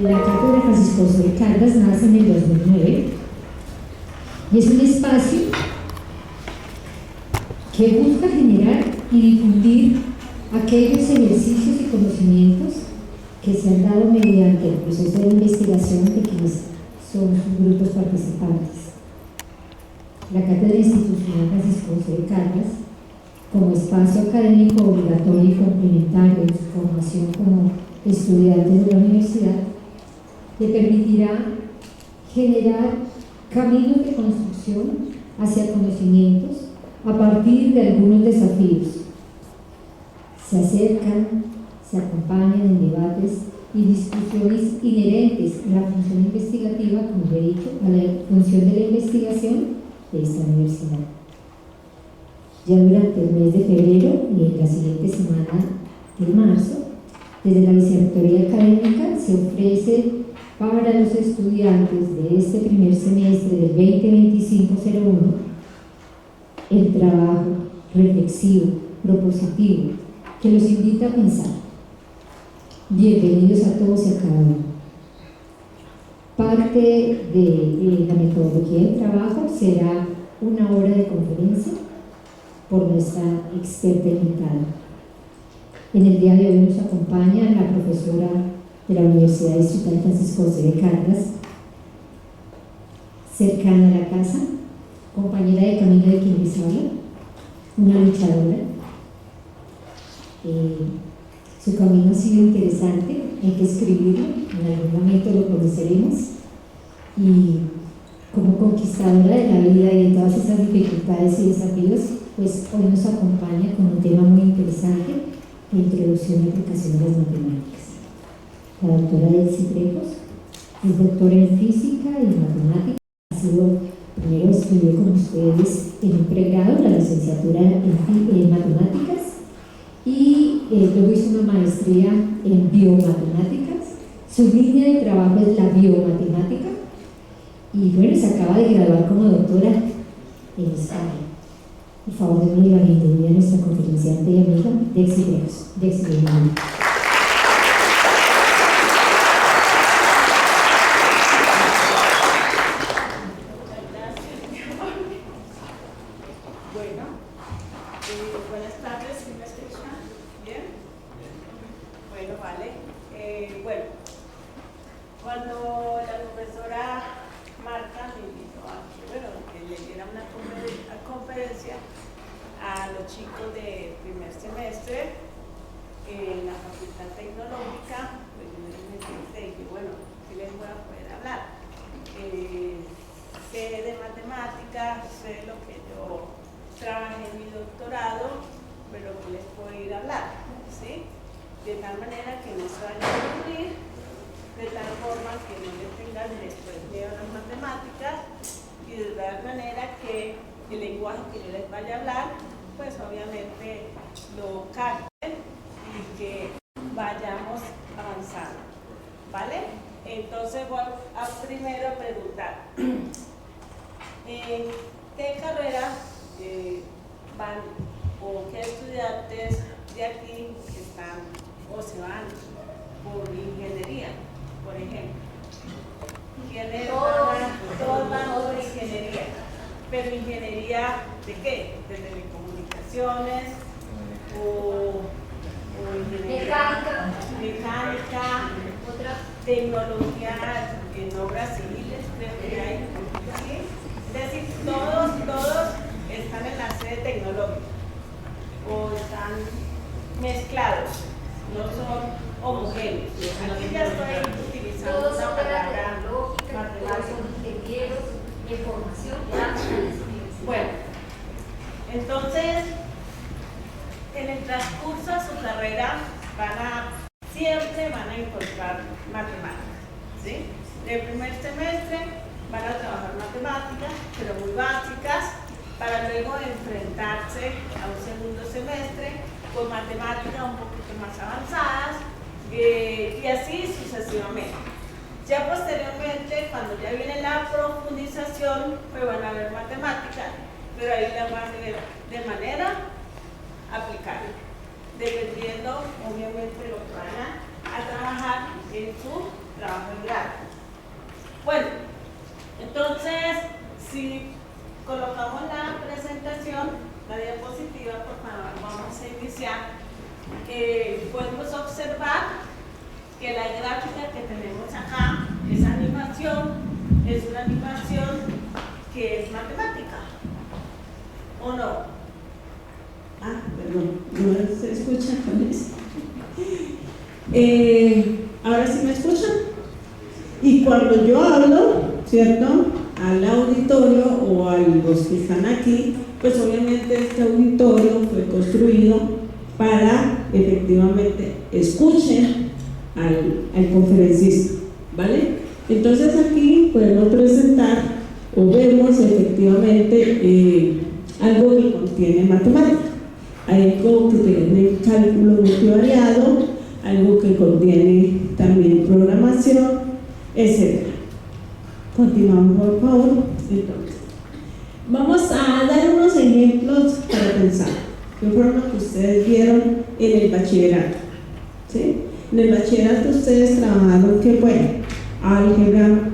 La Cátedra Francisco José de Caldas nace en el 2009 y es un espacio que busca generar y difundir aquellos ejercicios y conocimientos que se han dado mediante el proceso de investigación de quienes son sus grupos participantes. La Cátedra Institucional Francisco José de Caldas, como espacio académico obligatorio y complementario de su formación como estudiantes de la universidad, le permitirá generar caminos de construcción hacia conocimientos a partir de algunos desafíos. Se acercan, se acompañan en debates y discusiones inherentes a la función investigativa, como he dicho, a la función de la investigación de esta universidad. Ya durante el mes de febrero y en la siguiente semana de marzo, desde la Vicerrectoría Académica se ofrece para los estudiantes de este primer semestre del 2025-01 el trabajo reflexivo, propositivo, que los invita a pensar. Bienvenidos a todos y a cada uno. Parte de la metodología del trabajo será una hora de conferencia por nuestra experta invitada. En el día de hoy nos acompaña la profesora de la Universidad Distrital Francisco José de Caldas, cercana a la casa, compañera de camino de quien les habla, una luchadora. Su camino ha sido interesante, hay que escribirlo, en algún momento lo conoceremos, y como conquistadora de la vida y de todas esas dificultades y desafíos, pues hoy nos acompaña con un tema muy interesante, la introducción y aplicación de las matemáticas. La doctora Delcy Trejos es doctora en física y en matemáticas, primero estudió con ustedes en un pregrado, la licenciatura en matemáticas, y luego hizo una maestría en biomatemáticas. Su línea de trabajo es la biomatemática, y bueno, se acaba de graduar como doctora en esta área. Por favor, denle la bienvenida a nuestra conferenciante y amiga, Delcy Trejos. Delcy, bienvenida. Buenas tardes, ¿sí me escuchan? ¿Bien? Bueno, vale. Bueno, cuando la profesora Marta me invitó a que le diera una conferencia a los chicos de primer semestre en la Facultad Tecnológica, pues yo me pensé y dije, bueno, sí les voy a poder hablar. Sé de matemáticas, sé lo que yo trabajé en mi doctorado, pero que les puedo ir a hablar, ¿sí? De tal manera que no se vayan a aburrir, de tal forma que no les tengan después miedo a las matemáticas, y de tal manera que el lenguaje que yo les vaya a hablar, pues obviamente lo capten y que vayamos avanzando, ¿vale? Entonces voy a primero preguntar, ¿qué carrera van o qué estudiantes de aquí están o se van por ingeniería, por ejemplo? ¿Quiénes todos van por ingeniería? ¿Pero ingeniería de qué? ¿De telecomunicaciones o ingeniería mecánica, tecnología en obras civiles, creo que hay, ¿sí? Es decir, todos están en la sede tecnológica o están mezclados, no son homogéneos. Aquí ya estoy utilizando una palabra matemática. Ingenieros de formación. Bueno, entonces en el transcurso de su carrera siempre van a encontrar matemáticas, ¿sí? En el primer semestre van a trabajar matemáticas, pero muy básicas, para luego enfrentarse a un segundo semestre con matemáticas un poquito más avanzadas y así sucesivamente. Ya posteriormente, cuando ya viene la profundización, pues van a ver matemáticas, pero ahí las van a ver de manera aplicable, dependiendo obviamente de lo que van a a trabajar en su trabajo en grado. Bueno, entonces, si colocamos la presentación, la diapositiva, por favor, vamos a iniciar. Podemos observar que la gráfica que tenemos acá es animación, es una animación que es matemática, ¿o no? Ah, perdón, no se escucha con eso. Ahora sí me escuchan. Y cuando yo hablo, ¿cierto?, al auditorio o a los que están aquí, pues obviamente este auditorio fue construido para efectivamente escuchen al conferencista, ¿vale? Entonces aquí podemos presentar o vemos efectivamente algo que contiene matemática, algo que tiene cálculo multivariado, algo que contiene también programación, etc. Continuamos, por favor. Entonces, vamos a dar unos ejemplos para pensar, que fueron lo que ustedes vieron en el bachillerato, ¿sí? En el bachillerato ustedes trabajaron, ¿qué fue? Álgebra,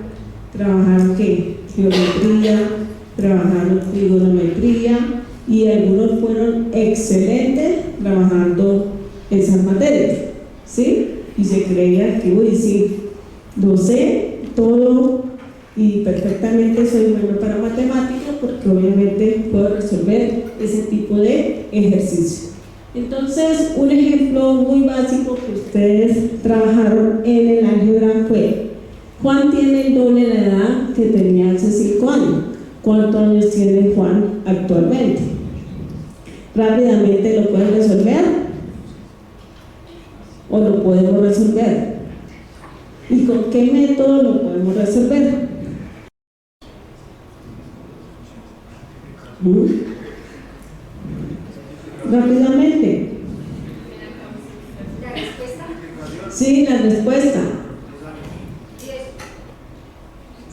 trabajaron, ¿qué? Geometría, trabajaron trigonometría, y algunos fueron excelentes trabajando esas materias, ¿sí? Y se creía que, uy, sí, lo sé todo y perfectamente soy bueno para matemáticas, porque obviamente puedo resolver ese tipo de ejercicio. Entonces, un ejemplo muy básico que ustedes trabajaron en el álgebra fue: Juan tiene el doble de la edad que tenía hace 5 años. ¿Cuántos años tiene Juan actualmente? Rápidamente lo pueden resolver o lo podemos resolver. ¿Y con qué método lo podemos resolver? Rápidamente. La respuesta, Sí, la respuesta. 10.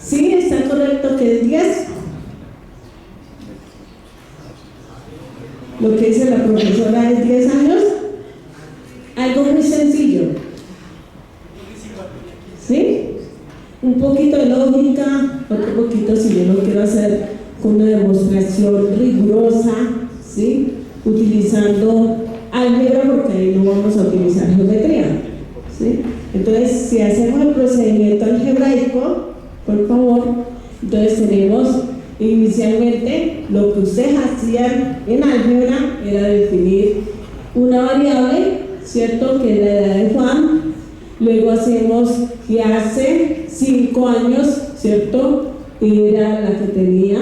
Sí, está correcto que es 10. Lo que dice la profesora es 10 años. Algo muy sencillo. ¿Sí? Un poquito de lógica, otro poquito si yo lo quiero hacer con una demostración rigurosa, ¿sí? Utilizando álgebra, porque ahí no vamos a utilizar geometría, ¿sí? Entonces, si hacemos el procedimiento algebraico, por favor, entonces tenemos inicialmente lo que ustedes hacían en álgebra era definir una variable, ¿cierto?, que es la edad de Juan. Luego hacemos que hace 5 años, ¿cierto?, era la que tenía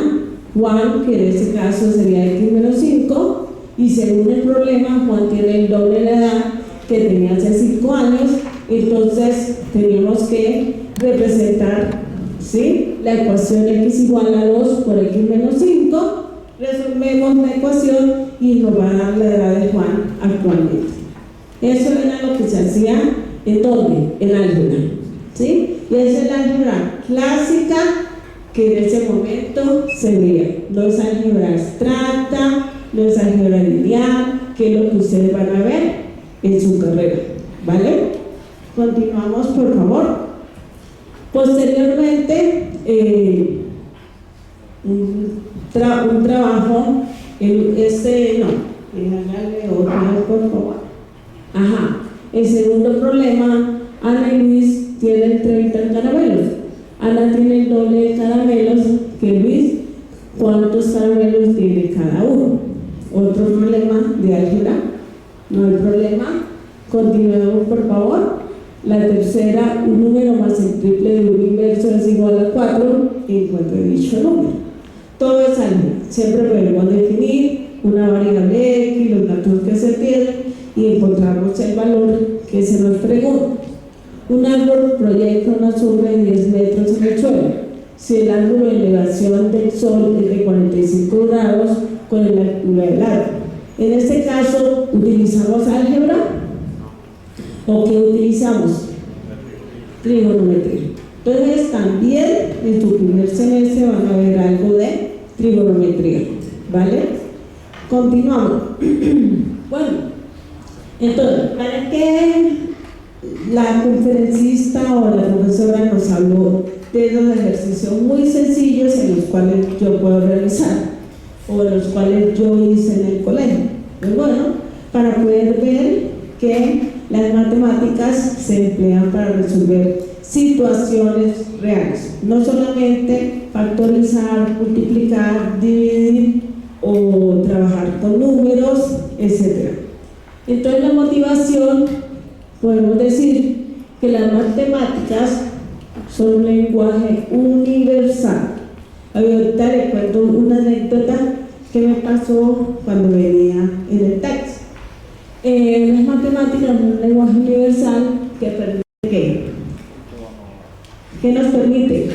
Juan, que en este caso sería x menos 5, y según el problema, Juan tiene el doble de la edad que tenía hace 5 años, entonces teníamos que representar, ¿sí?, la ecuación x igual a 2 por x menos 5, resolvemos la ecuación y nos va a dar la edad de Juan actualmente. Eso era lo que se hacía en donde, en álgebra, ¿sí? Y esa es la álgebra clásica que en ese momento se veía. No es álgebra abstracta, no es álgebra lineal, que es lo que ustedes van a ver en su carrera, ¿vale? Continuamos, por favor. Posteriormente, un trabajo, hágale otro, por favor. Ajá, el segundo problema, Ana y Luis tienen 30 caramelos. Ana tiene el doble de caramelos que Luis. ¿Cuántos caramelos tiene cada uno? Otro problema de álgebra. No hay problema. Continuemos, por favor. La tercera, un número más el triple de un inverso es igual a 4, encuentre dicho número. Todo es álgebra. Siempre podemos definir una variable x, los datos que se tienen, y encontramos el valor que se nos pregunta. Un árbol proyecta una sombra de 10 metros en el suelo. Si el ángulo de elevación del sol es de 45 grados con la altura del árbol. En este caso, ¿utilizamos álgebra? ¿O qué utilizamos? Trigonometría. Entonces, también en tu primer semestre van a ver algo de trigonometría, ¿vale? Continuamos. Bueno, entonces, ¿para qué la conferencista o la profesora nos habló de los ejercicios muy sencillos en los cuales yo puedo realizar o los cuales yo hice en el colegio. Pues bueno, para poder ver que las matemáticas se emplean para resolver situaciones reales, no solamente factorizar, multiplicar, dividir o trabajar con números, etc. Entonces la motivación, podemos decir que las matemáticas son un lenguaje universal. Ahorita le cuento una anécdota que me pasó cuando venía en el taxi. Las matemáticas son un lenguaje universal que permite ¿qué nos permite?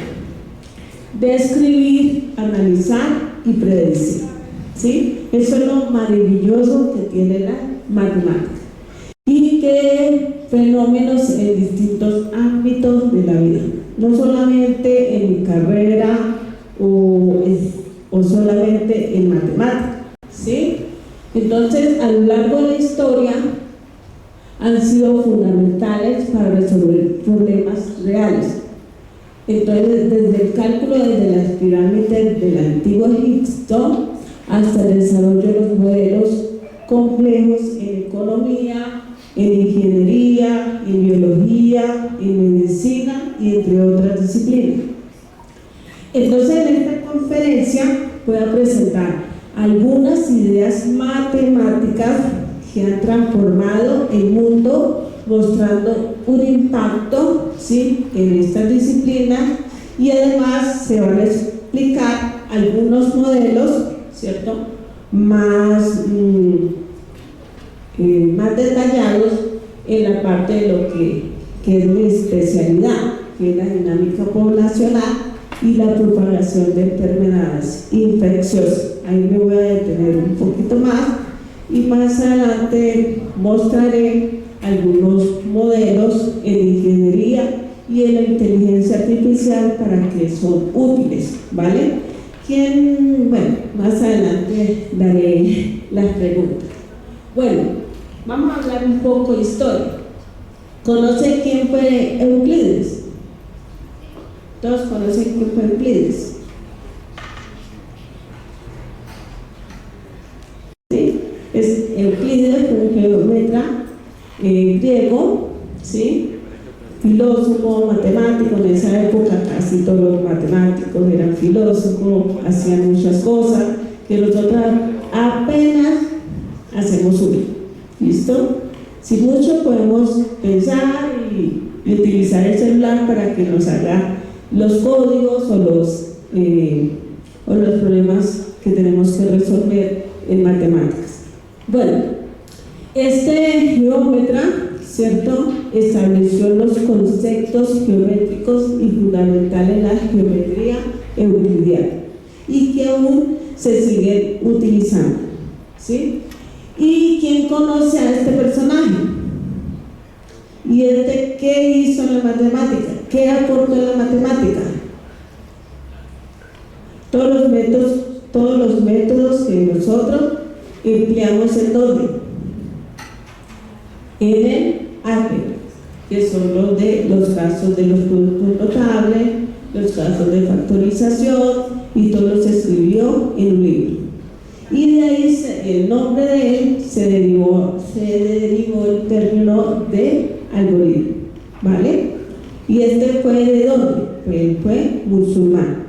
Describir, analizar y predecir. ¿Sí? Eso es lo maravilloso que tiene la matemática. Y que fenómenos en distintos ámbitos de la vida, no solamente en mi carrera o solamente en matemáticas, ¿sí? Entonces, a lo largo de la historia han sido fundamentales para resolver problemas reales. Entonces, desde el cálculo desde las pirámides del antiguo Egipto hasta el desarrollo de los modelos complejos en economía, en ingeniería, en biología, en medicina y entre otras disciplinas. Entonces, en esta conferencia voy a presentar algunas ideas matemáticas que han transformado el mundo, mostrando un impacto, ¿sí?, en estas disciplinas, y además se van a explicar algunos modelos, ¿cierto?, más detallados en la parte de lo que es mi especialidad, que es la dinámica poblacional y la propagación de enfermedades infecciosas. Ahí me voy a detener un poquito más y más adelante mostraré algunos modelos en ingeniería y en la inteligencia artificial para que son útiles, ¿vale? Bueno, más adelante daré las preguntas. Bueno, vamos a hablar un poco de historia. ¿Conocen quién fue Euclides? ¿Todos conocen quién fue Euclides? ¿Sí? Euclides fue un geómetra griego, ¿sí?, filósofo, matemático. En esa época casi todos los matemáticos eran filósofos, hacían muchas cosas que nosotros apenas hacemos uno. ¿Listo? Sin mucho podemos pensar y utilizar el celular para que nos haga los códigos o los problemas que tenemos que resolver en matemáticas. Bueno, este geómetra, ¿cierto?, estableció los conceptos geométricos y fundamentales en la geometría euclidiana y que aún se siguen utilizando, ¿sí? ¿Y quién conoce a este personaje? ¿Y qué hizo en la matemática? ¿Qué aportó en la matemática? Todos los métodos que nosotros empleamos en ¿dónde? En el álgebra, que son los casos de los productos notables, los casos de factorización, y todo se escribió en un libro. Y de ahí el nombre de él se derivó el término de algoritmo, ¿vale? Y fue ¿de dónde? Pues fue musulmán,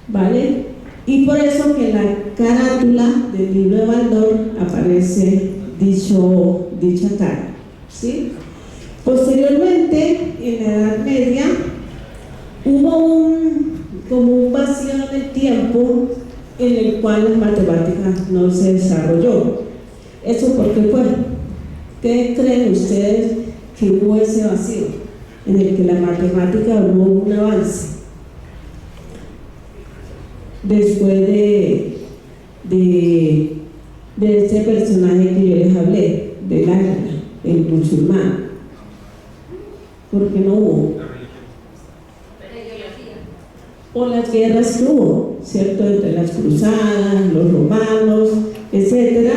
¿vale? Y por eso que en la carátula del libro de Baldor aparece dicha cara, ¿sí? Posteriormente, en la Edad Media, hubo como un vacío en el tiempo en el cual la matemática no se desarrolló. ¿Eso por qué fue? ¿Qué creen ustedes que hubo ese vacío en el que la matemática no hubo un avance? Después de este personaje que yo les hablé, del álgebra, el musulmán. ¿Por qué no hubo? O las guerras que hubo, ¿cierto?, entre las cruzadas, los romanos, etc.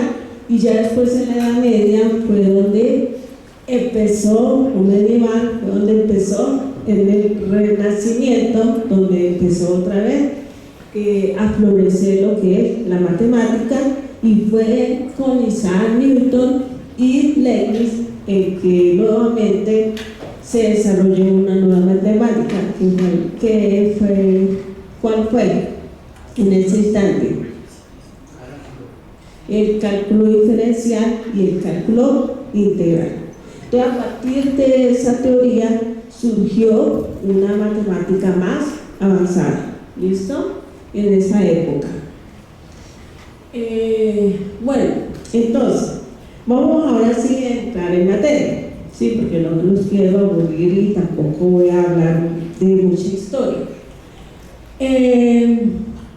Y ya después en la Edad Media fue donde empezó, un medieval, fue donde empezó, en el Renacimiento, donde empezó otra vez a florecer lo que es la matemática, y fue con Isaac Newton y Leibniz en que nuevamente se desarrolló una nueva matemática, ¿cuál fue en ese instante? El cálculo diferencial y el cálculo integral. Entonces, a partir de esa teoría surgió una matemática más avanzada, ¿listo? En esa época. Bueno, entonces, vamos ahora sí a entrar en materia, ¿sí? Porque no los quiero aburrir y tampoco voy a hablar de mucha historia.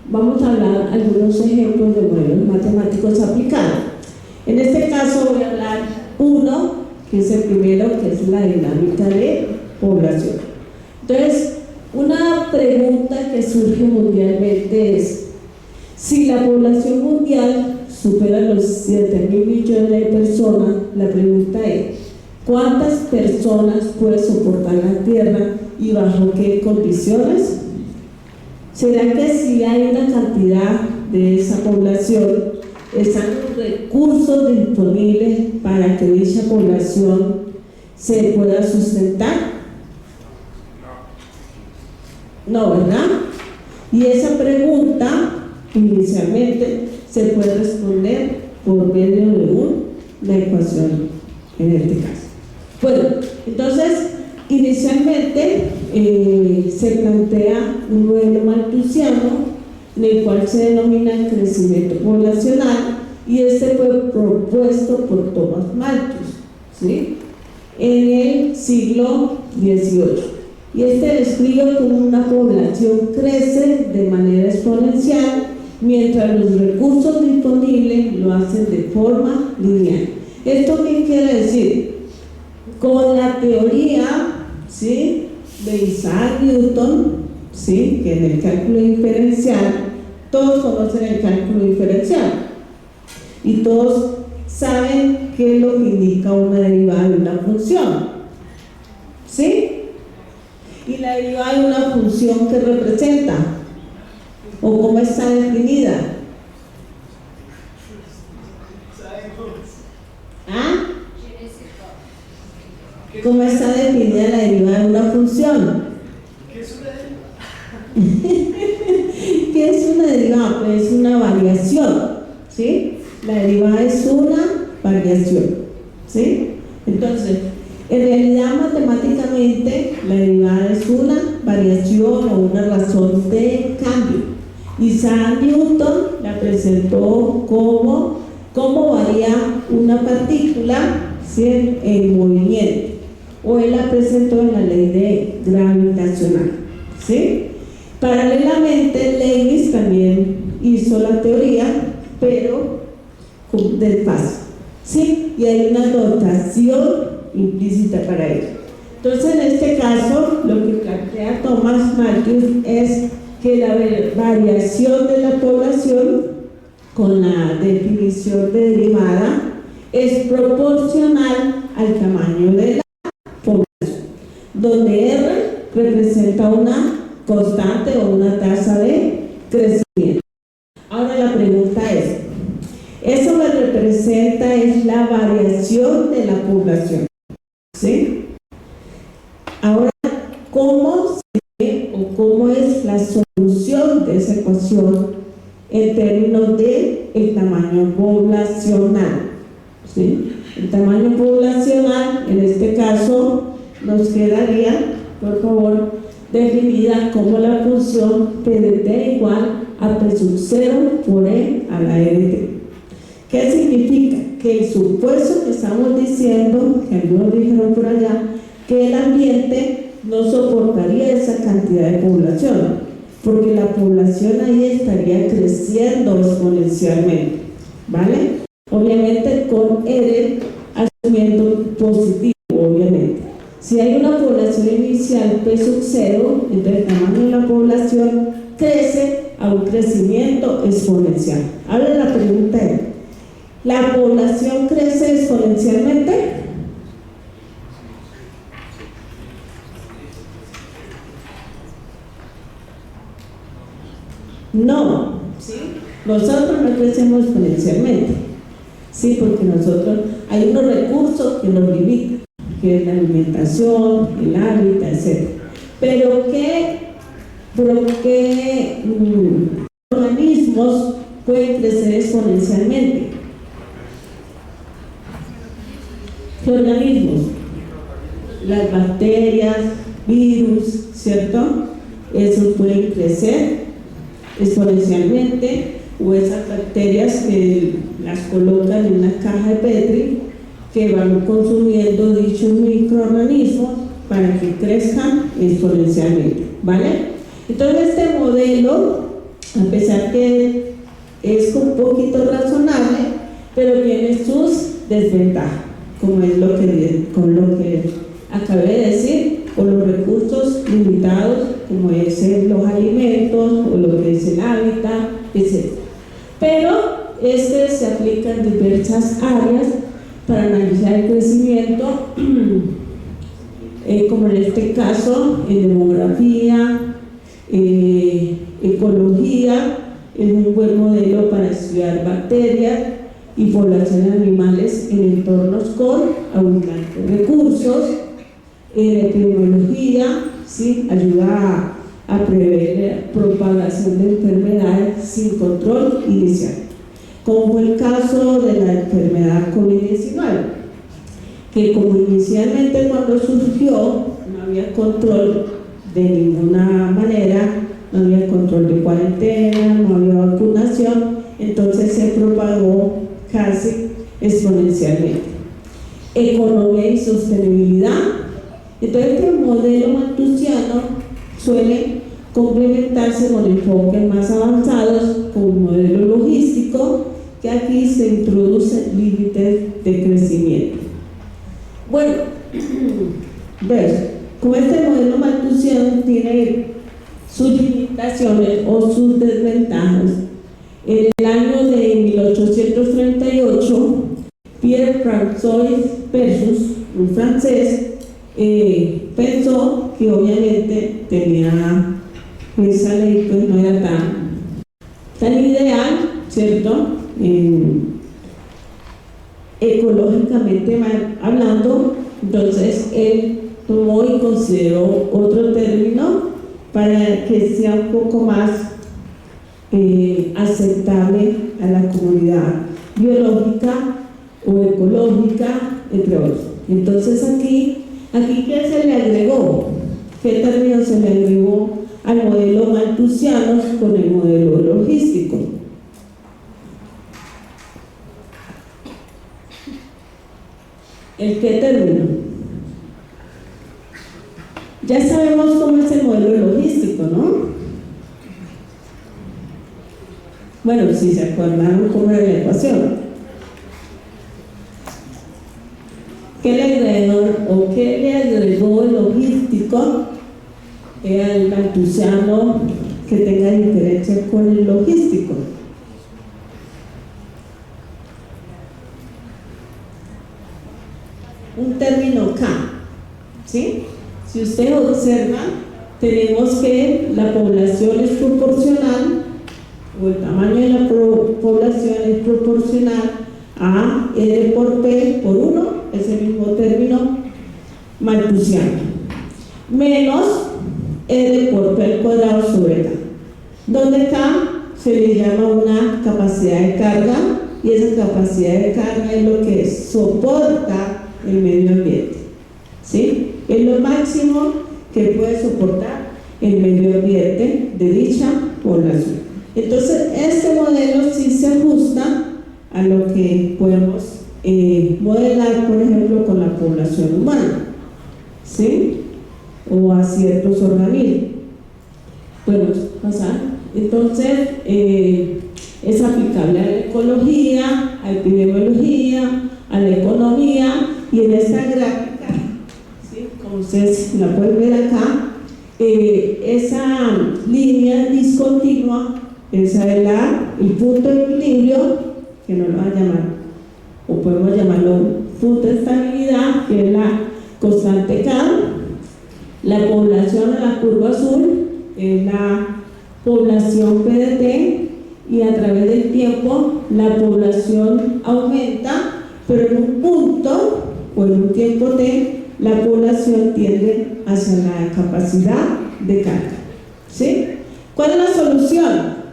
Vamos a hablar algunos ejemplos de modelos matemáticos aplicados. En este caso voy a hablar uno, que es el primero, que es la dinámica de población. Entonces, una pregunta que surge mundialmente es: si la población mundial supera los 7.000 millones de personas, la pregunta es: ¿cuántas personas puede soportar la Tierra y bajo qué condiciones? ¿Será que si hay una cantidad de esa población, están los recursos disponibles para que dicha población se pueda sustentar? No, ¿verdad? Y esa pregunta inicialmente se puede responder por medio de una ecuación en este caso. Bueno, entonces inicialmente se plantea un modelo malthusiano en el cual se denomina el crecimiento poblacional, y este fue propuesto por Thomas Malthus, ¿sí?, en el siglo XVIII. Y este describe cómo una población crece de manera exponencial mientras los recursos disponibles lo hacen de forma lineal. ¿Esto qué quiere decir? Con la teoría, ¿sí?, de Isaac Newton, ¿sí?, que en el cálculo diferencial, todos conocen el cálculo diferencial y todos saben qué es lo que indica una derivada de una función, ¿sí? Y la derivada de una función que representa, o cómo está definida. ¿Ah? ¿Cómo está definida la derivada de una función? ¿Qué es una derivada? ¿Qué es una derivada? Pues es una variación, ¿sí? La derivada es una variación, ¿sí? Entonces, en realidad matemáticamente la derivada es una variación o una razón de cambio. Isaac Newton la presentó como cómo varía una partícula, ¿sí?, en movimiento, o él la presentó en la ley de gravitacional, ¿sí? Paralelamente, Leibniz también hizo la teoría, pero del paso, ¿sí? Y hay una notación implícita para ello. Entonces, en este caso, lo que plantea Thomas Malthus es que la variación de la población, con la definición de derivada, es proporcional al tamaño de la población, donde R representa una constante o una tasa de crecimiento. Ahora la pregunta es: eso me representa es la variación de la población, ¿sí? Ahora, ¿cómo se ve o cómo es la solución de esa ecuación en términos de el tamaño poblacional? ¿Sí? El tamaño poblacional, en este caso, nos quedaría, por favor, definida como la función PDT igual a P sub 0 por E a la RT. ¿Qué significa? Que el supuesto que estamos diciendo, que algunos dijeron por allá, que el ambiente no soportaría esa cantidad de población, porque la población ahí estaría creciendo exponencialmente, ¿vale? Obviamente con R asumiendo positivo, obviamente. Si hay una población inicial P sub 0, entonces el tamaño de la población crece a un crecimiento exponencial. Ahora la pregunta es: ¿la población crece exponencialmente? No, ¿sí? Nosotros no crecemos exponencialmente, ¿sí? Porque nosotros, hay unos recursos que nos limitan, que es la alimentación, el hábitat, etc. Pero ¿qué organismos pueden crecer exponencialmente? ¿Qué organismos? Las bacterias, virus, ¿cierto? Esos pueden crecer exponencialmente, o esas bacterias que las colocan en una caja de Petri, que van consumiendo dichos microorganismos para que crezcan exponencialmente, ¿vale? Entonces este modelo, a pesar que es un poquito razonable, pero tiene sus desventajas, como es lo que acabé de decir, o los recursos limitados, como es los alimentos, o lo que es el hábitat, etc. Pero se aplica en diversas áreas para analizar el crecimiento, como en este caso, en demografía, ecología, es un buen modelo para estudiar bacterias y poblaciones animales en entornos con abundantes recursos. Epidemiología, ¿sí? Ayuda a prever la propagación de enfermedades sin control inicial, como fue el caso de la enfermedad COVID-19, que como inicialmente cuando surgió no había control de ninguna manera, no había control de cuarentena, no había vacunación, entonces se propagó casi exponencialmente. Economía y sostenibilidad. Entonces este modelo malthusiano suele complementarse con enfoques más avanzados, con un modelo logístico, que aquí se introducen límites de crecimiento. Bueno, como este modelo malthusiano tiene sus limitaciones o sus desventajas, en el año de 1838, Pierre-François Persus, un francés, pensó que obviamente tenía esa ley, pues no era tan ideal, ¿cierto? Ecológicamente hablando. Entonces él tomó y consideró otro término para que sea un poco más aceptable a la comunidad biológica o ecológica, entre otros. Entonces aquí ¿qué se le agregó? ¿Qué término se le agregó al modelo malthusiano con el modelo logístico? ¿El qué término? Ya sabemos cómo es el modelo logístico, ¿no? Bueno, si se acordaron cómo era la ecuación. ¿Qué le agregó el logístico al malthusiano que tenga diferencia con el logístico? Un término K, ¿sí? Si usted observa, tenemos que la población es proporcional, o el tamaño de la población es proporcional a R por P por 1, es el mismo término malthusiano, menos R por P al cuadrado sobre K, donde K se le llama una capacidad de carga, y esa capacidad de carga es lo que soporta el medio ambiente, ¿sí? Es lo máximo que puede soportar el medio ambiente de dicha población. Entonces este modelo sí se ajusta a lo que podemos modelar, por ejemplo, con la población humana, ¿sí? O a ciertos organismos. Podemos pasar. Entonces es aplicable a la ecología, a la epidemiología, a la economía, y en esta gráfica, ¿sí? Como ustedes la pueden ver acá, esa línea discontinua, esa es el punto de equilibrio, que no lo va a llamar, o podemos llamarlo punto de estabilidad, que es la constante K. La población en la curva azul es la población PDT y a través del tiempo la población aumenta, pero en un punto o en un tiempo T la población tiende hacia la capacidad de carga. ¿Sí? ¿Cuál es la solución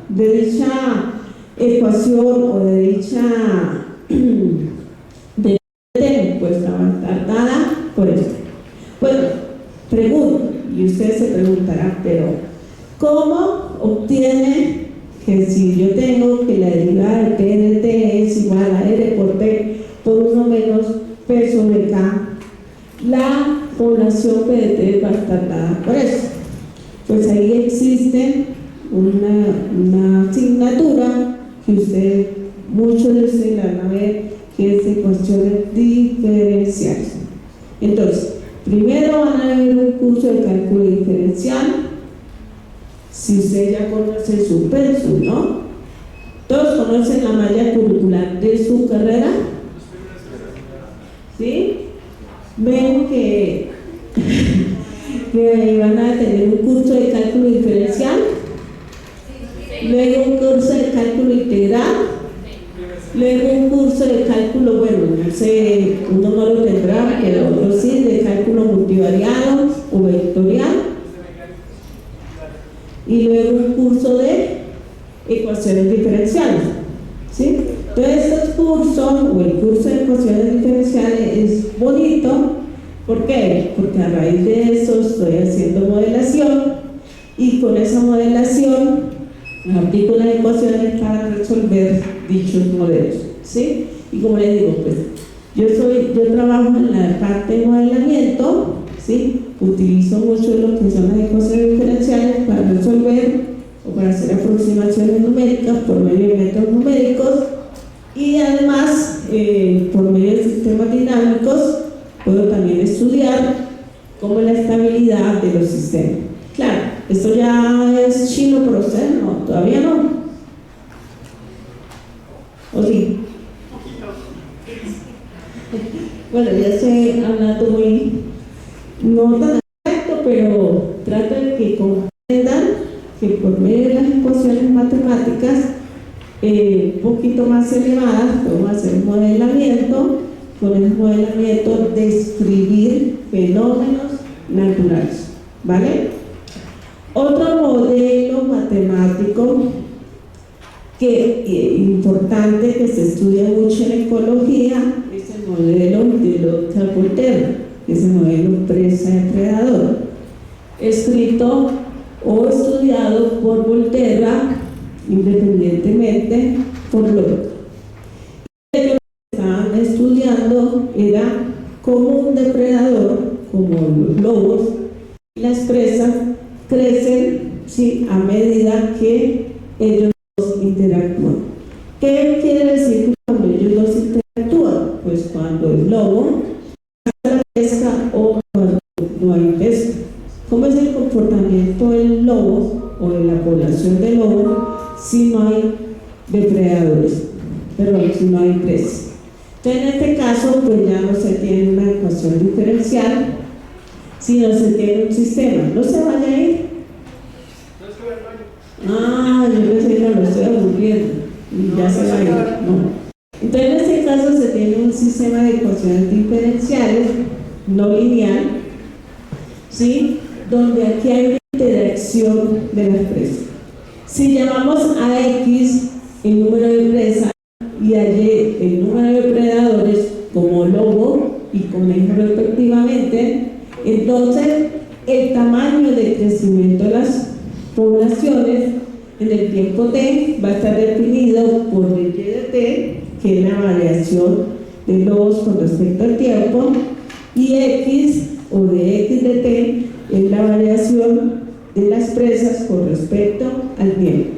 de dicha ecuación o de dicha pues dada por esto? Bueno, pregunto, y ustedes se preguntarán, pero ¿cómo obtiene que si yo tengo que la derivada de P de T es igual a R por P por 1 menos P sobre K, la población P de T va a estar dada por eso? Pues ahí existe una asignatura que muchos de ustedes la van a ver, que es ecuaciones diferenciales. Entonces, primero van a ver un curso de cálculo diferencial. Si usted ya conoce su pensum, ¿no? ¿Todos conocen la malla curricular de su carrera? ¿Sí? Ven que van a tener un curso de cálculo diferencial, luego un curso de cálculo integral, luego un curso de cálculo, bueno, no sé, uno no lo tendrá, pero otro sí, de cálculo multivariado o vectorial, y luego un curso de ecuaciones diferenciales. ¿Sí? Entonces estos cursos, o el curso de ecuaciones diferenciales, es bonito. ¿Por qué? Porque a raíz de eso estoy haciendo modelación, y con esa modelación aplico las ecuaciones para resolver dichos modelos. ¿Sí? Y como les digo, pues yo trabajo en la parte de modelamiento, ¿sí? Utilizo mucho lo que son las ecuaciones diferenciales para resolver o para hacer aproximaciones numéricas por medio de métodos numéricos, y además por medio de sistemas dinámicos puedo también estudiar cómo es la estabilidad de los sistemas. Claro, esto ya es chino para usted, no, todavía no. ¿O sí? Bueno, ya estoy hablando muy, no tan exacto, pero trato de que comprendan que por medio de las ecuaciones matemáticas un poquito más elevadas podemos hacer un modelamiento, con el modelamiento describir fenómenos naturales, ¿vale? Otro modelo matemático importante que se estudia mucho en ecología es el modelo de Lotka-Volterra, es el modelo presa-depredador, escrito o estudiado por Volterra independientemente por Lotka. Lo que estaban estudiando era cómo un depredador, como los lobos y las presas, crecen, ¿sí?, a medida que ellos interactúan. ¿Qué quiere decir cuando ellos dos interactúan? Pues cuando el lobo hace la pesca o cuando no hay pesca. ¿Cómo es el comportamiento del lobo o de la población de lobo si no hay depredadores? Perdón, si no hay presas. Entonces, en este caso, pues ya no se tiene una ecuación diferencial, sino se tiene un sistema. ¿No se vaya a ir? Yo pensé que lo estoy aburriendo y ya se va a ir. No. Entonces, en este caso se tiene un sistema de ecuaciones diferenciales no lineal, ¿sí?, donde aquí hay una interacción de las presas. Si llamamos a X el número de presas y a Y el número de predadores como lobo y conejo respectivamente, entonces el tamaño de crecimiento de las poblaciones en el tiempo T va a estar definido por Y de T, que es la variación de lobos con respecto al tiempo, y X o de X de T es la variación de las presas con respecto al tiempo.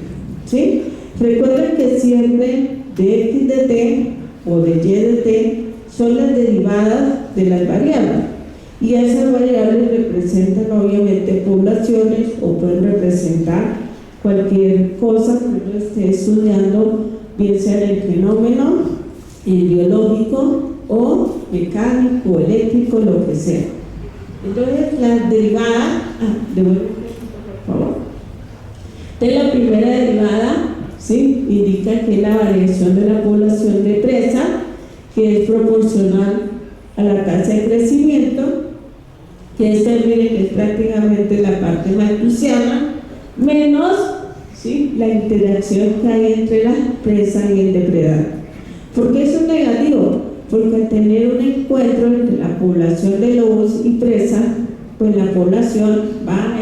¿Sí? Recuerden que siempre de X de T o de Y de T son las derivadas de las variables, y esas variables representan obviamente poblaciones o pueden representar cualquier cosa que uno esté estudiando, bien sea el fenómeno biológico o mecánico, eléctrico, lo que sea. Entonces, las derivadas, por favor. De la primera derivada, ¿sí?, indica que la variación de la población de presa, que es proporcional a la tasa de crecimiento, que esta mire que es prácticamente la parte malthusiana, menos, ¿sí?, la interacción que hay entre la presa y el depredador. ¿Por qué eso es negativo? Porque al tener un encuentro entre la población de lobos y presa, pues la población va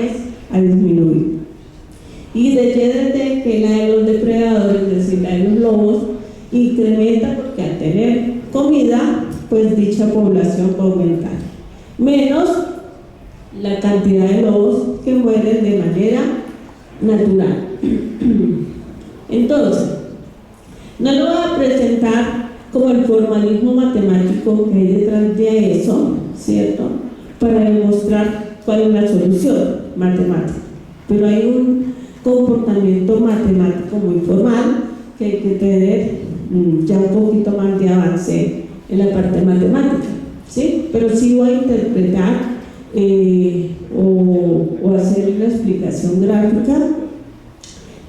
a disminuir. Y de Y que la de los depredadores, es decir, la de los lobos, incrementa porque al tener comida, pues dicha población va a aumentar. Menos la cantidad de lobos que mueren de manera natural. Entonces, no lo voy a presentar como el formalismo matemático que hay detrás de eso, ¿cierto?, para demostrar cuál es la solución matemática. Pero hay un comportamiento matemático muy formal que hay que tener ya un poquito más de avance en la parte matemática, ¿sí? Pero sí voy a interpretar o hacer una explicación gráfica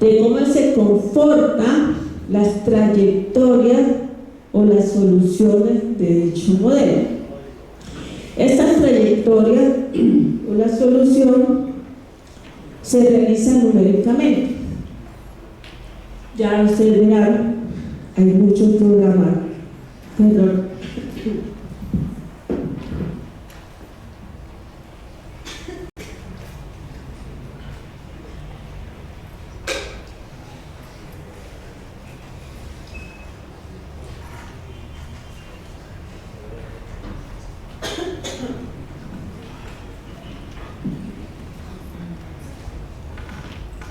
de cómo se comportan las trayectorias o las soluciones de dicho modelo. Estas trayectorias o la solución se realizan numéricamente. Ya ustedes verán, hay muchos programas. Perdón.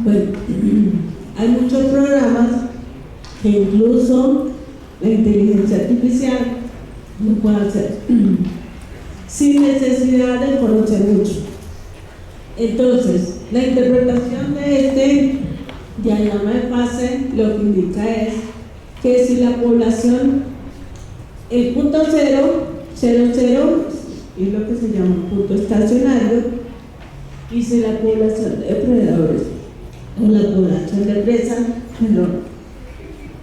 Bueno, hay muchos programas que incluso la inteligencia artificial lo puede hacer sin necesidad de conocer mucho. Entonces, la interpretación de este diagrama de fase lo que indica es que si la población, el punto 0, 0, 0, es lo que se llama un punto estacionario, y si la población de depredadores o la población de presa,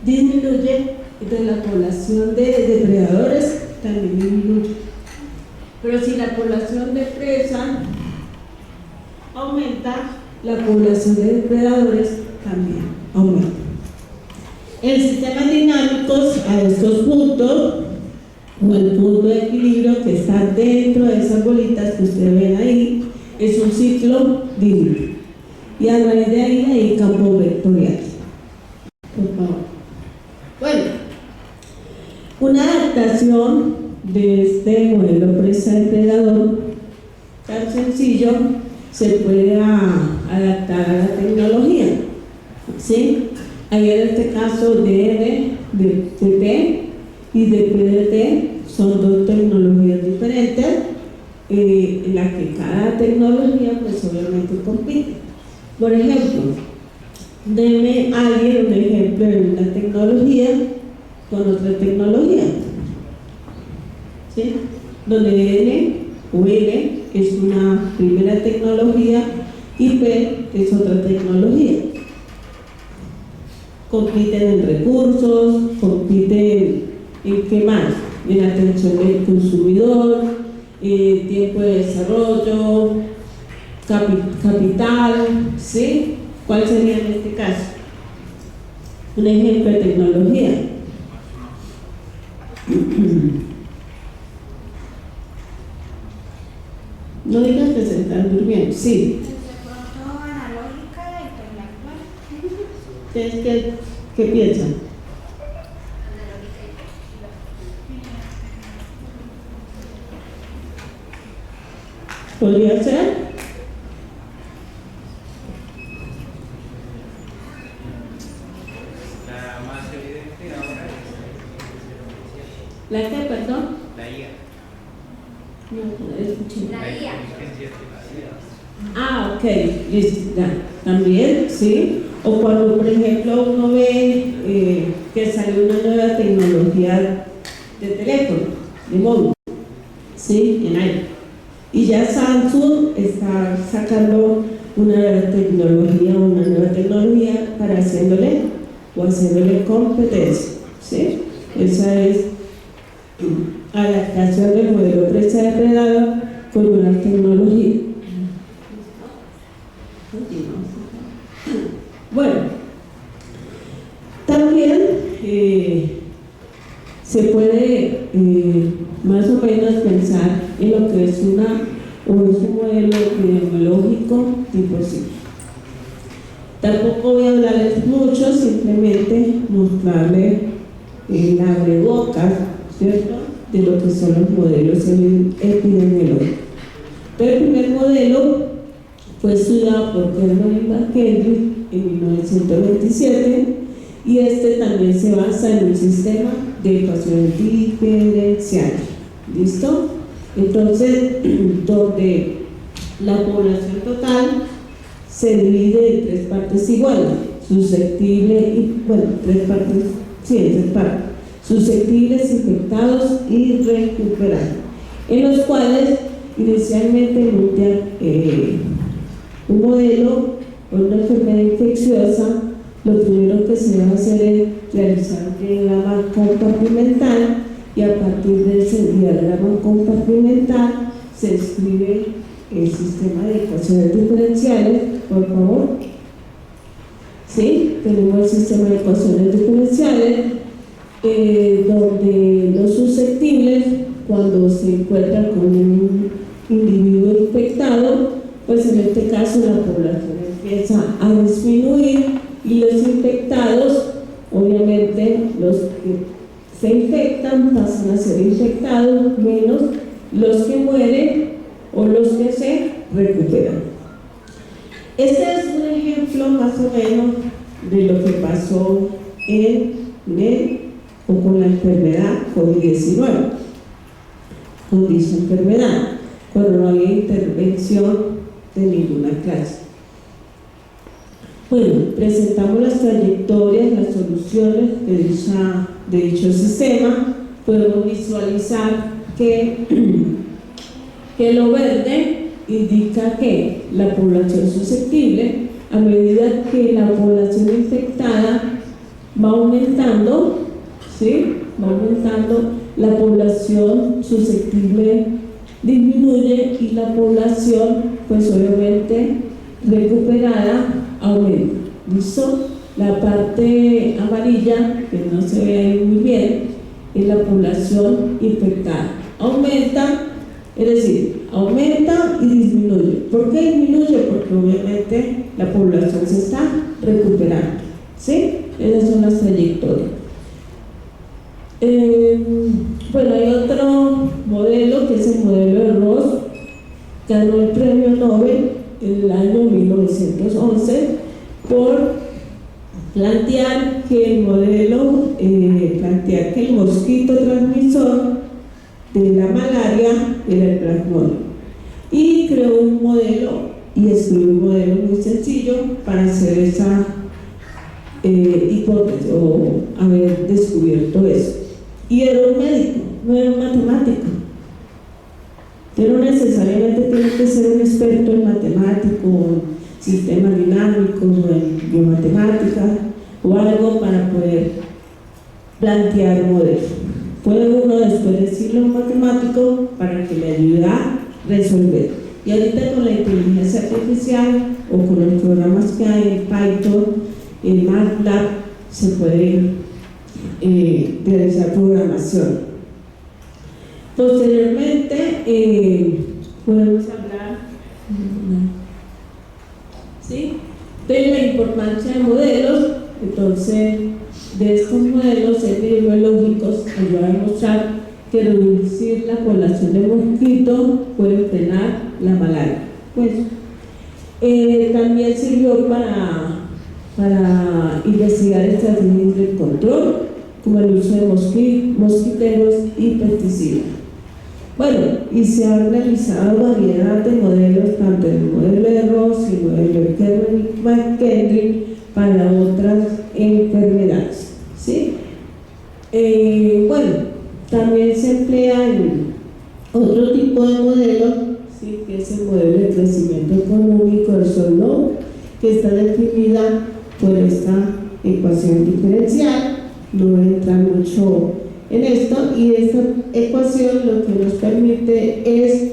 disminuye, entonces la población de depredadores también disminuye. Pero si la población de presa aumenta, la población de depredadores también aumenta. En sistemas dinámicos, a estos puntos, o el punto de equilibrio que está dentro de esas bolitas que ustedes ven ahí, es un ciclo dinámico. Y a raíz de ahí hay campos vectoriales. Por favor. Bueno, una adaptación de este modelo presa-depredador tan sencillo se puede adaptar a la tecnología, ¿sí? Ahí en este caso de T y de PDT son dos tecnologías diferentes en las que cada tecnología pues obviamente compite. Por ejemplo, deme a alguien un ejemplo de una tecnología con otra tecnología, ¿sí? Donde N o L es una primera tecnología y P es otra tecnología. Compiten en recursos, compiten en qué más, en atención del consumidor, tiempo de desarrollo, capital, ¿sí? ¿Cuál sería en este caso? Un ejemplo de tecnología. No digas que se están durmiendo, sí. ¿Qué piensan? ¿Podría ser? La más evidente ahora es ¿La qué, perdón? la IA. No, escuché. La inteligencia artificial. Ah, ok, listo, ya. También, sí. O cuando, por ejemplo, uno ve que sale una nueva tecnología de teléfono, de móvil, ¿sí? En aire. Y ya Samsung está sacando una nueva tecnología para haciéndole competencia, ¿sí? Esa es adaptación del modelo presa-depredador con una tecnología. Bueno, también se puede más o menos pensar en lo que es un modelo epidemiológico tipo sí. Tampoco voy a hablarles mucho, simplemente mostrarles el abrebocas, ¿cierto?, de lo que son los modelos epidemiológicos. Entonces, el primer modelo fue estudiado por Kerman y McKendrick en 1927 y este también se basa en un sistema de ecuaciones diferenciales. ¿Listo? Entonces, donde la población total se divide en tres partes iguales, susceptibles y, bueno, tres partes, susceptibles, infectados y recuperados, en los cuales inicialmente un modelo o una enfermedad infecciosa. Lo primero que se debe hacer es realizar un diagrama compartimental y a partir de ese diagrama compartimental se escribe el sistema de ecuaciones diferenciales, por favor. ¿Sí? Tenemos el sistema de ecuaciones diferenciales donde los susceptibles, cuando se encuentran con un individuo infectado, pues en este caso la población empieza a disminuir y los infectados, obviamente los que se infectan pasan a ser infectados menos los que mueren o los que se recuperan. Este es un ejemplo más o menos de lo que pasó con la enfermedad COVID-19, con dicha enfermedad, cuando no había intervención de ninguna clase. Bueno, presentamos las trayectorias, las soluciones de dicho sistema. Podemos visualizar que lo verde indica que la población susceptible, a medida que la población infectada va aumentando, ¿sí?, va aumentando, la población susceptible disminuye y la población, pues obviamente recuperada, aumenta. ¿Listo? La parte amarilla, que no se ve ahí muy bien, es la población infectada. Aumenta, es decir, aumenta y disminuye. ¿Por qué disminuye? Porque obviamente la población se está recuperando. ¿Sí? Esas son las trayectorias. Bueno, hay otro modelo que es el modelo de Ross, ganó el premio Nobel en el año 1911 por plantear que el mosquito transmisor de la malaria era el plasmodium, y creó un modelo y escribió un modelo muy sencillo para hacer esa hipótesis o haber descubierto eso. Y era un médico, no era un matemático. Usted no necesariamente tiene que ser un experto en matemáticos, en sistemas dinámicos o en biomatemáticas o algo para poder plantear un modelo. Puede uno después decirle a un matemático para que le ayude a resolver. Y ahorita con la inteligencia artificial o con los programas que hay en Python, en MATLAB, se puede realizar programación. Posteriormente podemos hablar de la importancia de modelos. Entonces, de estos modelos epidemiológicos ayudan a demostrar que reducir la población de mosquitos puede frenar la malaria. Pues, también sirvió para investigar estrategias de control, como el uso de mosquiteros y pesticidas. Bueno, y se han realizado variedad de modelos, tanto el modelo de Ross y el modelo de Kerman y McKendrick para otras enfermedades. ¿Sí? Bueno, también se emplean otro tipo de modelos, ¿sí? Que es el modelo de crecimiento económico del SOLO, que está definida por esta ecuación diferencial. No voy a entrar mucho en esto, y esta ecuación lo que nos permite es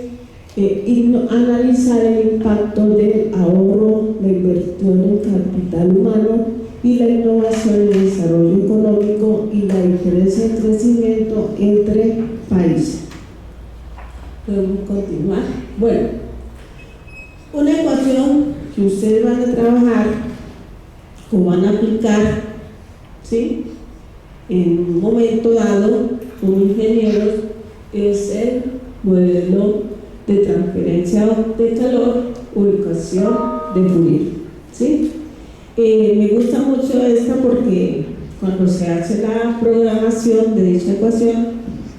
analizar el impacto del ahorro, la inversión en capital humano y la innovación en el desarrollo económico y la diferencia de crecimiento entre países. Podemos continuar. Bueno, una ecuación que ustedes van a trabajar o van a aplicar, ¿sí?, en un momento dado como ingenieros, es el modelo de transferencia de calor o ecuación de Fourier, ¿sí? Me gusta mucho esta porque cuando se hace la programación de dicha ecuación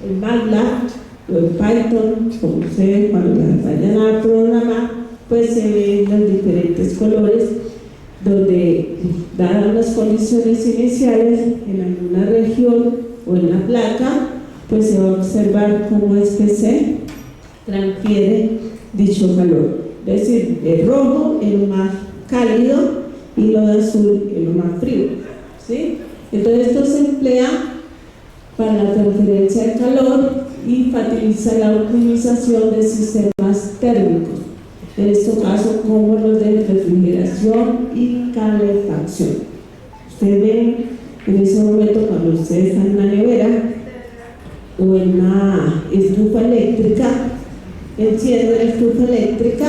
en MATLAB o en Python, como ustedes cuando la vayan a programar, pues se ven los diferentes colores donde, dadas las condiciones iniciales en alguna región o en la placa, pues se va a observar cómo es que se transfiere dicho calor. Es decir, el rojo es lo más cálido y lo de azul es lo más frío, ¿sí? Entonces esto se emplea para la transferencia de calor y facilita la optimización de sistemas térmicos, en este caso como los de refrigeración y calefacción. Ustedes ven en ese momento cuando ustedes están en una nevera o en una estufa eléctrica, enciende la estufa eléctrica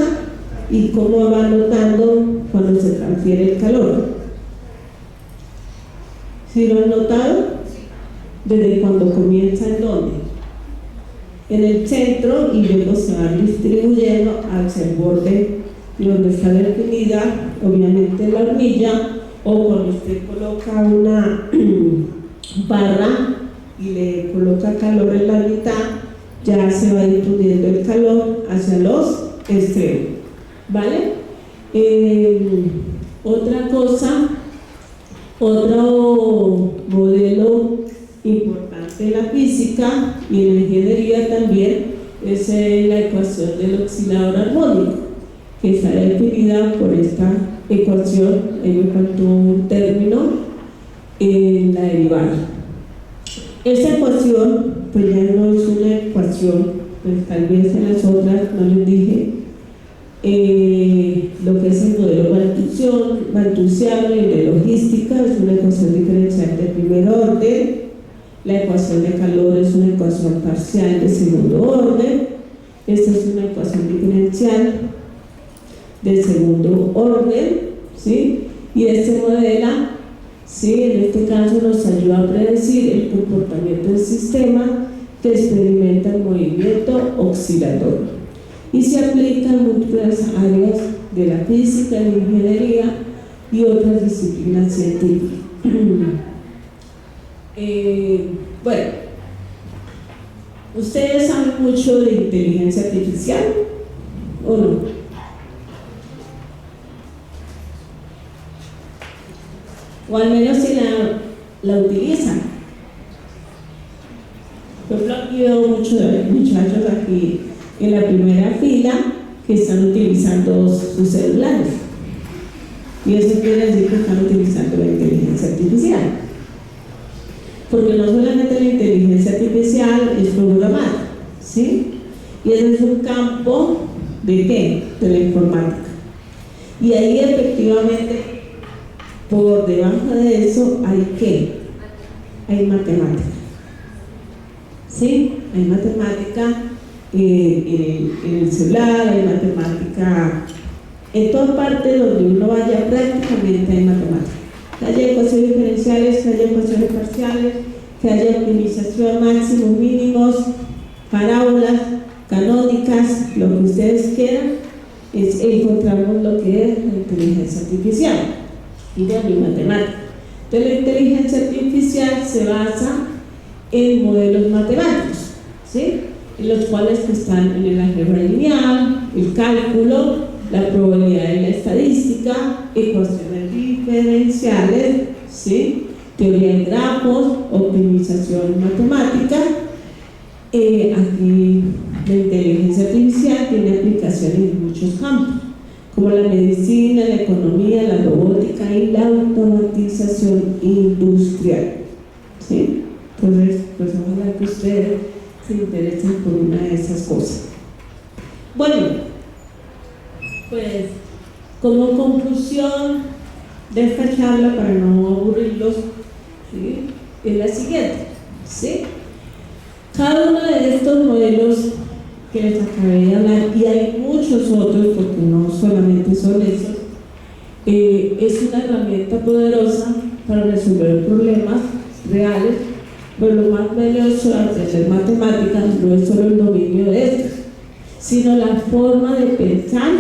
y cómo va notando cuando se transfiere el calor. ¿Sí lo han notado? Desde cuando comienza, ¿en dónde? En el centro, y luego se va distribuyendo hacia el borde donde está definida obviamente la hornilla, o cuando usted coloca una barra y le coloca calor en la mitad, ya se va difundiendo el calor hacia los extremos, ¿vale? Otra cosa, otro modelo importante en la física y en la ingeniería también es la ecuación del oscilador armónico, que está definida por esta ecuación. Ahí me faltó un término en la derivada. Esta ecuación pues ya no es una ecuación, pues tal vez en las otras no les dije lo que es el modelo malthusiano y de logística. Es una ecuación diferencial de primer orden. La ecuación de calor es una ecuación parcial de segundo orden. Esta es una ecuación diferencial de segundo orden, ¿sí? Y este modelo, ¿sí?, en este caso nos ayuda a predecir el comportamiento del sistema que experimenta el movimiento oscilatorio y se aplica en múltiples áreas de la física, la ingeniería y otras disciplinas científicas. Bueno, ¿ustedes saben mucho de inteligencia artificial o no? O al menos si la utilizan. Por ejemplo, aquí veo muchos muchachos aquí en la primera fila que están utilizando sus celulares, y eso quiere decir que están utilizando la inteligencia artificial, porque no solamente la inteligencia artificial es programar, ¿sí? Y ese es un campo ¿de qué? De la informática. Y ahí efectivamente por debajo de eso hay ¿qué? Hay matemática, ¿sí? Hay matemática en el celular, hay matemática en toda parte donde uno vaya, prácticamente hay matemática. Que haya ecuaciones diferenciales, que haya ecuaciones parciales, que haya optimización, máximos, mínimos, parábolas, canónicas, lo que ustedes quieran, encontramos lo que es la inteligencia artificial y de la matemática. Entonces la inteligencia artificial se basa en modelos matemáticos, ¿sí?, en los cuales están en el álgebra lineal, el cálculo, la probabilidad y la estadística, ecuaciones diferenciales, ¿sí?, teoría de grafos, optimización matemática. Aquí la inteligencia artificial tiene aplicaciones aplicaciones en muchos campos, como la medicina, la economía, la robótica y la automatización industrial. ¿Sí? Entonces, pues ojalá que ustedes se interesen por una de esas cosas. Bueno, pues como conclusión de esta charla, para no aburrirlos, ¿sí?, es la siguiente, ¿sí? Cada uno de estos modelos que les acabé de hablar, y hay muchos otros porque no solamente son esos, es una herramienta poderosa para resolver problemas reales, pero lo más valioso de aprender matemáticas no es solo el dominio de estos, sino la forma de pensar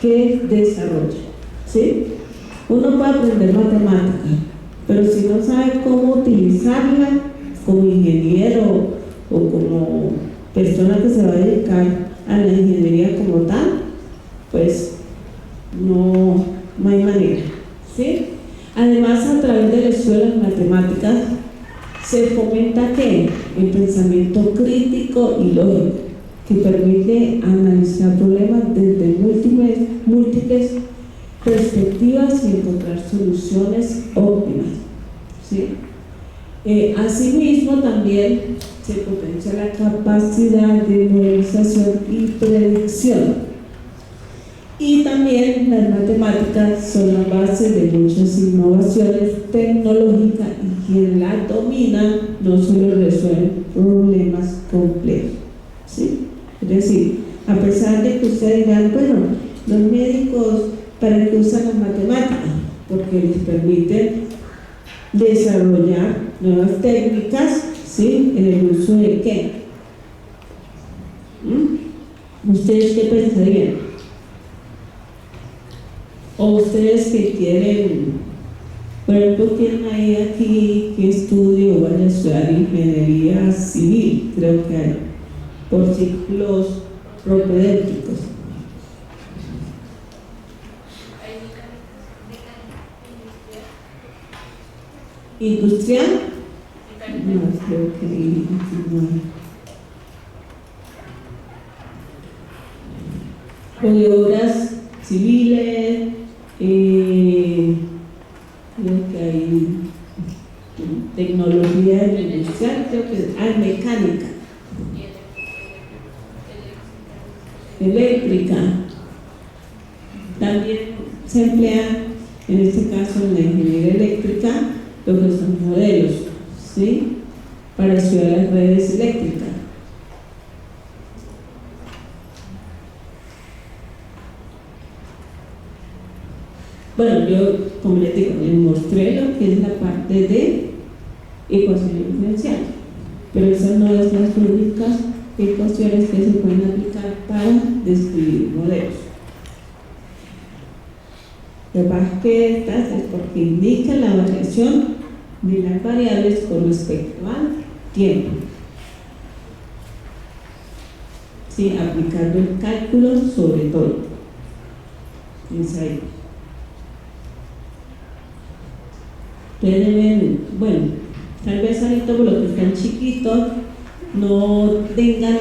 que desarrolla, ¿sí? Uno puede aprender matemáticas, pero si no sabe cómo utilizarla como ingeniero o como persona que se va a dedicar a la ingeniería como tal, pues no hay manera, ¿sí? Además, a través de la escuela de matemáticas se fomenta ¿qué? El pensamiento crítico y lógico, que permite analizar problemas desde múltiples perspectivas y encontrar soluciones óptimas, ¿sí? Asimismo, también se potencia la capacidad de modelización y predicción. Y también las matemáticas son la base de muchas innovaciones tecnológicas, y quien las domina no solo resuelve problemas complejos, ¿sí? Es decir, a pesar de que ustedes digan, bueno, los médicos, ¿para qué usan las matemáticas? Porque les permiten desarrollar nuevas técnicas, ¿sí?, en el uso de ¿qué? ¿Ustedes qué pensarían? O ustedes que quieren, por ejemplo, tienen ahí aquí que estudie o van a estudiar ingeniería civil, creo que hay, por ciclos propedéuticos. ¿Industrial? No, creo que no. O de obras civiles, creo que hay tecnología industrial, creo que hay mecánica, eléctrica. También se emplea, en este caso en la ingeniería eléctrica, lo que son modelos, ¿sí?, para estudiar las redes eléctricas. Bueno, yo, como les digo, les mostré lo que es la parte de ecuación diferencial, pero esas no son las únicas ecuaciones que se pueden aplicar para describir modelos. Lo que pasa es que estas es porque indican la variación de las variables con respecto al tiempo, ¿sí?, aplicando el cálculo sobre todo. Es ahí. Ustedes ven, bueno, tal vez ahorita por lo que están chiquitos no tengan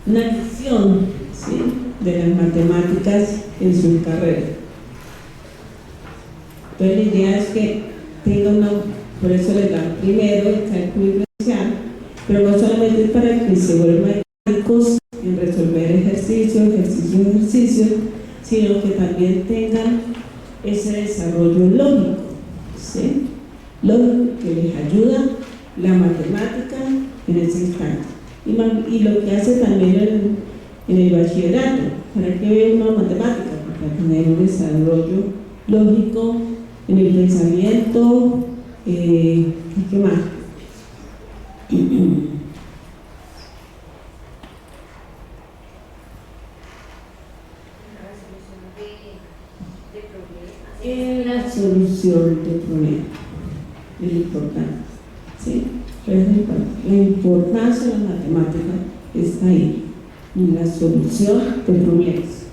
una visión, ¿sí?, de las matemáticas en su carrera. Entonces la idea es que tengan por eso les dan primero el cálculo diferencial, pero no solamente es para que se vuelvan mecánicos en resolver ejercicios, sino que también tengan ese desarrollo lógico, ¿sí?, lógico, que les ayuda la matemática en ese instante. Y lo que hace también en el bachillerato, ¿para qué ve una matemática? Para tener un desarrollo lógico en el pensamiento. ¿Qué más? En la solución de problemas es lo importante, ¿sí? La importancia de la matemática está ahí, en la solución de problemas.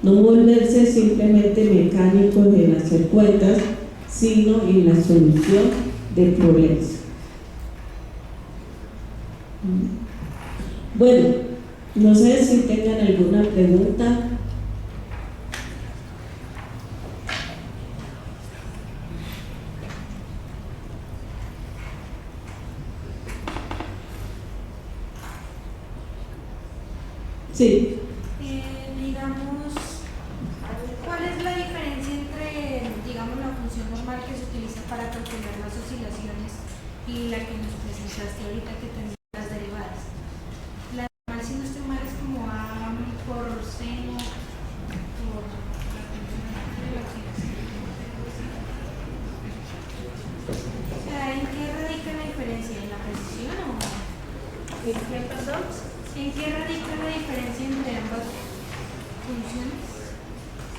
No volverse simplemente mecánicos en hacer cuentas, sino en la solución de problemas. Bueno, No sé si tengan alguna pregunta. Sí. Digamos, ¿cuál es la diferencia entre, digamos, la función normal que se utiliza para calcular las oscilaciones y la que nos presentaste ahorita que tenía las derivadas? La normal, si no estoy mal, es como A por seno por la función de la oscilación. O sea, ¿en qué radica la diferencia? ¿En la precisión o no? ¿En qué, perdón? ¿En qué radica la diferencia entre ambas funciones?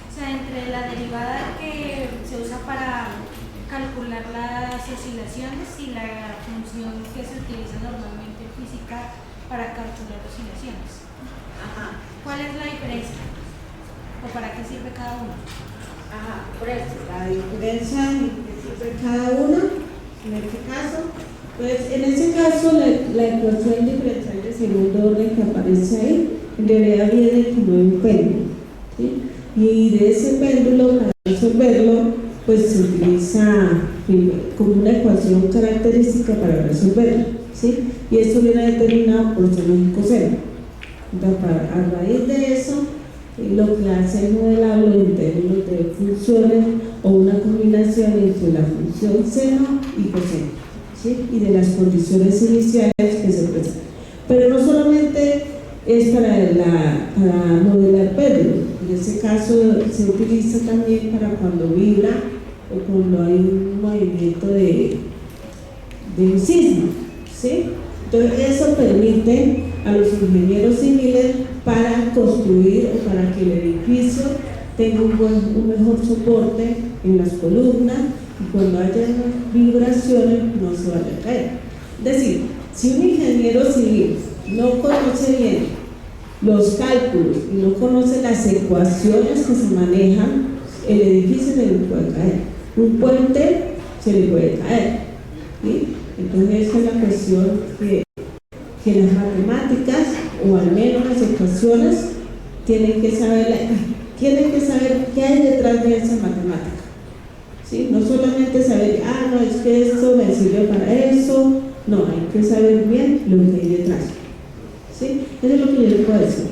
O sea, entre la derivada que se usa para calcular las oscilaciones y la función que se utiliza normalmente en física para calcular oscilaciones. Ajá. ¿Cuál es la diferencia? ¿O para qué sirve cada uno? Ajá, por eso. La diferencia entre cada una, en este caso, pues en ese caso la ecuación diferencial de segundo orden que aparece ahí, en realidad viene como un péndulo, ¿sí? Y de ese péndulo, para resolverlo, pues se utiliza como una ecuación característica para resolverlo, ¿sí? Y eso viene determinado por seno y coseno. Entonces, a raíz de eso, lo que hace el modelado en términos de funciones o una combinación entre la función seno y coseno, ¿sí? Y de las condiciones iniciales que se presentan. Pero no solamente es para modelar péndulos, en ese caso se utiliza también para cuando vibra o cuando hay un movimiento de un sismo, ¿sí? Entonces eso permite a los ingenieros civiles para construir o para que el edificio tenga un mejor soporte en las columnas y cuando haya vibraciones no se vaya a caer. Es decir, si un ingeniero civil no conoce bien los cálculos y no conoce las ecuaciones que se manejan, el edificio se le puede caer, un puente se le puede caer, ¿sí? Entonces esa es la cuestión que las matemáticas, o al menos las ecuaciones, tienen que saber qué hay detrás de esa matemática, ¿sí? No solamente saber, no, es que esto me sirve para eso, no, hay que saber bien lo que hay detrás, ¿sí? Eso es lo que yo les puedo decir.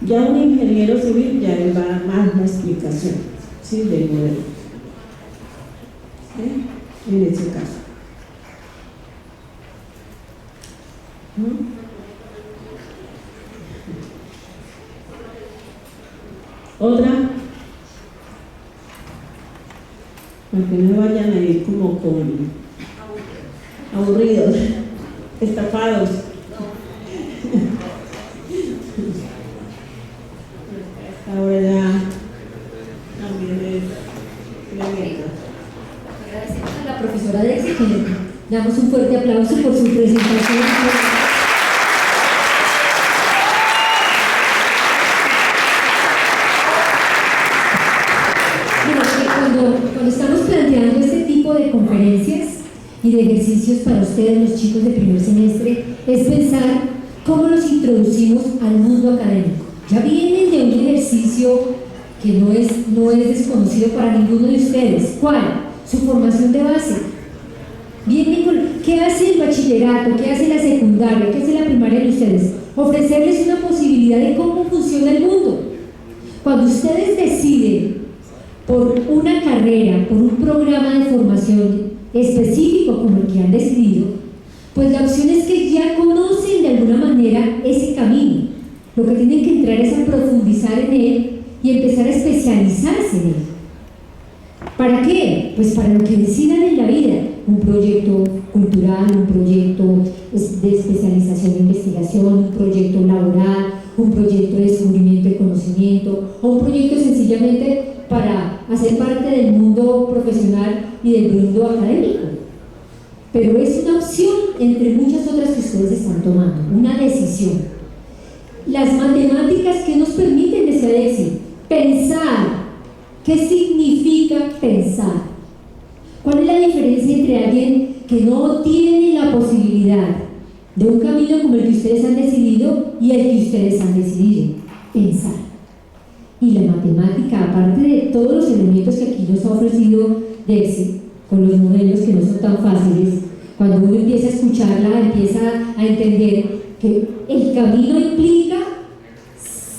Ya un ingeniero civil ya le va a dar más la explicación, ¿sí? Del modelo, ¿sí? En ese caso. Otra, para que no vayan a ir como con aburridos, estafados. Ahora ya también es tremendo. Agradecemos a la profesora Dexy, que le damos un fuerte aplauso por su presentación. Cuando estamos planteando este tipo de conferencias y de ejercicios para ustedes, los chicos de primer semestre, es pensar cómo los introducimos al mundo académico. Ya vienen de un ejercicio que no es desconocido para ninguno de ustedes. ¿Cuál? Su formación de base. Vienen con, ¿qué hace el bachillerato? ¿Qué hace la secundaria? ¿Qué hace la primaria de ustedes? Ofrecerles una posibilidad de cómo funciona el mundo. Cuando ustedes deciden por una carrera, por un programa de formación específico como el que han decidido, pues la opción es que ya conocen de alguna manera ese camino. Lo que tienen que entrar es a profundizar en él y empezar a especializarse en él. ¿Para qué? Pues para lo que decidan en la vida, un proyecto cultural, un proyecto de especialización e investigación, un proyecto laboral, un proyecto de descubrimiento de conocimiento o un proyecto sencillamente para hacer parte del mundo profesional y del mundo académico. Pero es una opción entre muchas otras que ustedes están tomando, una decisión. Las matemáticas que nos permiten decir, pensar. ¿Qué significa pensar? ¿Cuál es la diferencia entre alguien que no tiene la posibilidad de un camino como el que ustedes han decidido y el que ustedes han decidido, pensar. Y la matemática, aparte de todos los elementos que aquí nos ha ofrecido Dexy, con los modelos que no son tan fáciles, cuando uno empieza a escucharla, empieza a entender que el camino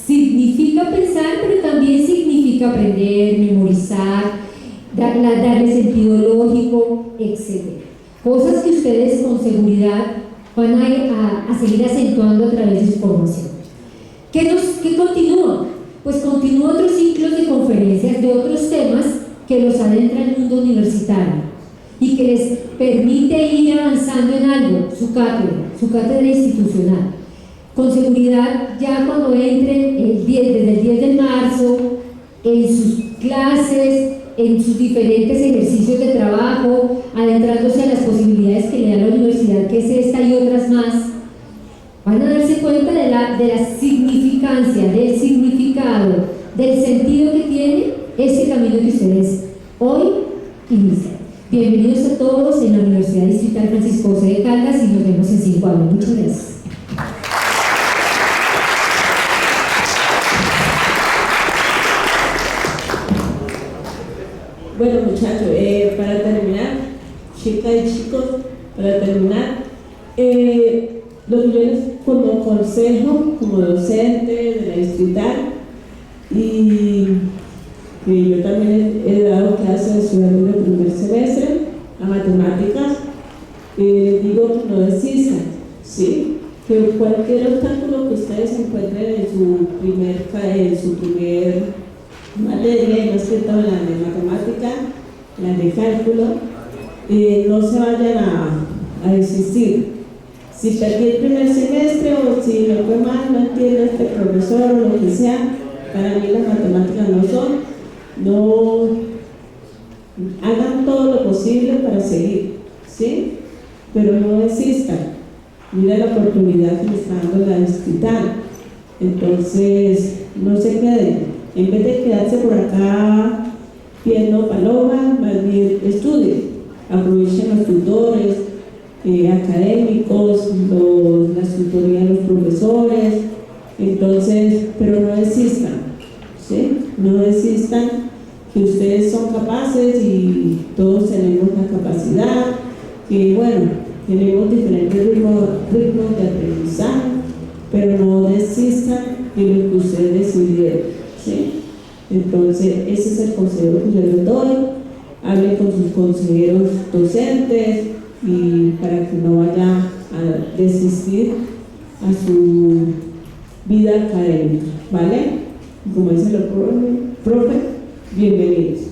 significa pensar, pero también significa aprender, memorizar, darle sentido lógico, etc. Cosas que ustedes con seguridad van a seguir acentuando a través de su formación. ¿Qué continúa? Pues continúa otros ciclos de conferencias de otros temas que los adentra al mundo universitario y que les permite ir avanzando en algo, su cátedra institucional. Con seguridad, ya cuando entren desde el 10 de marzo, en sus clases, en sus diferentes ejercicios de trabajo, adentrándose a las posibilidades que le da la universidad, que es esta y otras más, van a darse cuenta de la significancia, del significado, del sentido que tiene ese camino que ustedes hoy inician. Bienvenidos a todos en la Universidad Distrital Francisco José de Caldas y nos vemos en 5 años. Muchas gracias. Bueno, muchachos, para terminar, chicas y chicos, para terminar, lo que yo les como consejo, como docente de la distrital, y que yo también he dado clases de estudiantes del primer semestre a matemáticas, digo que no desistan, ¿sí? Que cualquier obstáculo que ustedes encuentren en su primer materia, y más que todo la de matemática, la de cálculo, no se vayan a desistir. Si perdí el primer semestre o si me fue mal, no entiendo este profesor o lo que sea, para mí las matemáticas no son. No hagan todo lo posible para seguir, ¿sí? Pero no desistan. Mira la oportunidad que les está dando la distrital. Entonces, no se queden. En vez de quedarse por acá viendo palomas, más bien estudien. Aprovechen los tutores académicos, las tutorías de los profesores. Entonces, pero no desistan, ¿sí? No desistan, que ustedes son capaces y todos tenemos la capacidad, que bueno, tenemos diferentes ritmos de aprendizaje, pero no desistan de lo que ustedes decidieron, ¿sí? Entonces, ese es el consejo que yo les doy. Hablen con sus consejeros docentes y para que no vaya a desistir a su vida académica, ¿vale? Como dice el profe, bienvenidos.